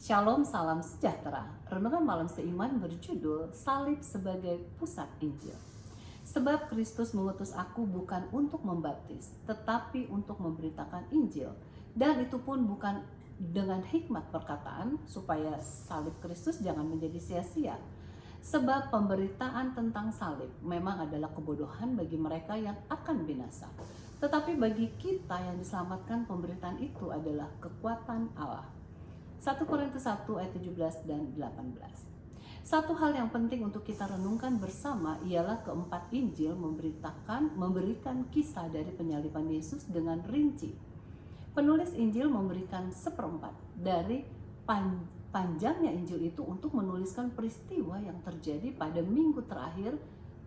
Shalom, salam sejahtera. Renungan malam seiman berjudul Salib sebagai Pusat Injil. Sebab Kristus mengutus aku bukan untuk membaptis, tetapi untuk memberitakan Injil. Dan itu pun bukan dengan hikmat perkataan, supaya salib Kristus jangan menjadi sia-sia. Sebab pemberitaan tentang salib memang adalah kebodohan bagi mereka yang akan binasa. Tetapi bagi kita yang diselamatkan, pemberitaan itu adalah kekuatan Allah. 1 Korintus 1 ayat 17 dan 18. Satu hal yang penting untuk kita renungkan bersama ialah keempat Injil memberikan kisah dari penyaliban Yesus dengan rinci. Penulis Injil memberikan seperempat dari panjangnya Injil itu untuk menuliskan peristiwa yang terjadi pada minggu terakhir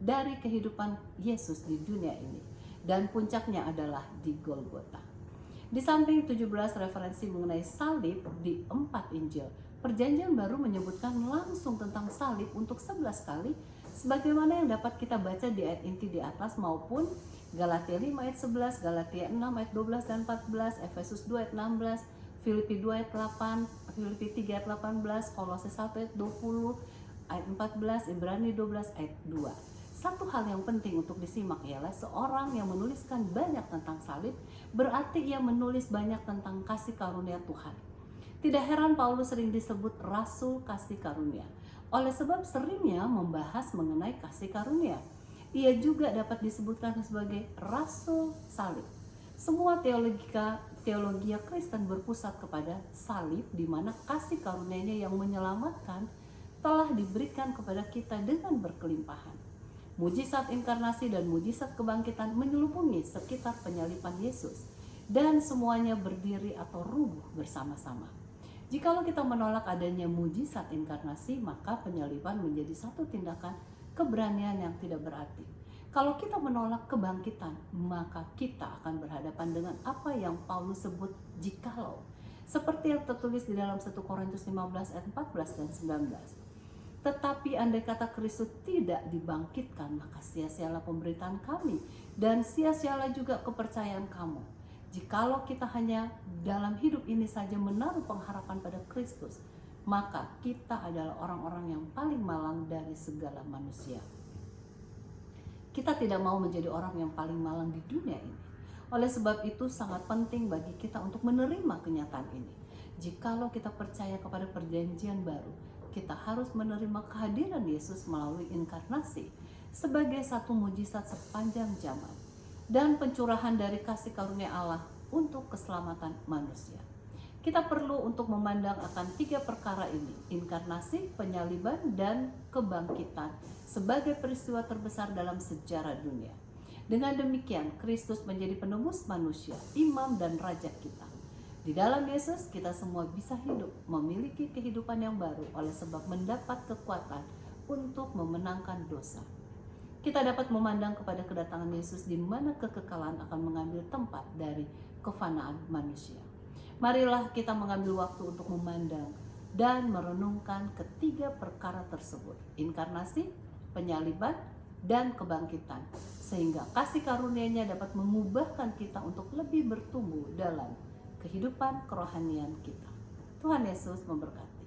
dari kehidupan Yesus di dunia ini. Dan puncaknya adalah di Golgota. Di samping 17 referensi mengenai salib di 4 Injil, Perjanjian Baru menyebutkan langsung tentang salib untuk 11 kali, sebagaimana yang dapat kita baca di ayat inti di atas maupun Galatia 5 ayat 11, Galatia 6 ayat 12 dan 14, Efesus 2 ayat 16, Filipi 2 ayat 8, Filipi 3 ayat 18, Kolose 1 ayat 20, ayat 14, Ibrani 12 ayat 2. Satu hal yang penting untuk disimak ialah seorang yang menuliskan banyak tentang salib berarti ia menulis banyak tentang kasih karunia Tuhan. Tidak heran Paulus sering disebut rasul kasih karunia oleh sebab seringnya membahas mengenai kasih karunia. Ia juga dapat disebutkan sebagai rasul salib. Semua teologia Kristen berpusat kepada salib, di mana kasih karunia-Nya yang menyelamatkan telah diberikan kepada kita dengan berkelimpahan. Mujizat inkarnasi dan mujizat kebangkitan menyelubungi sekitar penyaliban Yesus, dan semuanya berdiri atau rubuh bersama-sama. Jikalau kita menolak adanya mujizat inkarnasi, maka penyaliban menjadi satu tindakan keberanian yang tidak berarti. Kalau kita menolak kebangkitan, maka kita akan berhadapan dengan apa yang Paulus sebut jikalau, seperti yang tertulis di dalam 1 Korintus 15 ayat 14 dan 19. Tetapi andai kata Kristus tidak dibangkitkan, maka sia-sialah pemberitaan kami dan sia-sialah juga kepercayaan kamu. Jikalau kita hanya dalam hidup ini saja menaruh pengharapan pada Kristus, maka kita adalah orang-orang yang paling malang dari segala manusia. Kita tidak mau menjadi orang yang paling malang di dunia ini. Oleh sebab itu sangat penting bagi kita untuk menerima kenyataan ini. Jikalau kita percaya kepada perjanjian baru, kita harus menerima kehadiran Yesus melalui inkarnasi sebagai satu mujizat sepanjang zaman dan pencurahan dari kasih karunia Allah untuk keselamatan manusia. Kita perlu untuk memandang akan 3 perkara ini, inkarnasi, penyaliban, dan kebangkitan sebagai peristiwa terbesar dalam sejarah dunia. Dengan demikian, Kristus menjadi penebus manusia, imam dan raja kita. Di dalam Yesus kita semua bisa hidup, memiliki kehidupan yang baru oleh sebab mendapat kekuatan untuk memenangkan dosa. Kita dapat memandang kepada kedatangan Yesus di mana kekekalan akan mengambil tempat dari kefanaan manusia. Marilah kita mengambil waktu untuk memandang dan merenungkan ketiga perkara tersebut, inkarnasi, penyaliban, dan kebangkitan, sehingga kasih karunia-Nya dapat mengubahkan kita untuk lebih bertumbuh dalam kehidupan kerohanian kita. Tuhan Yesus memberkati.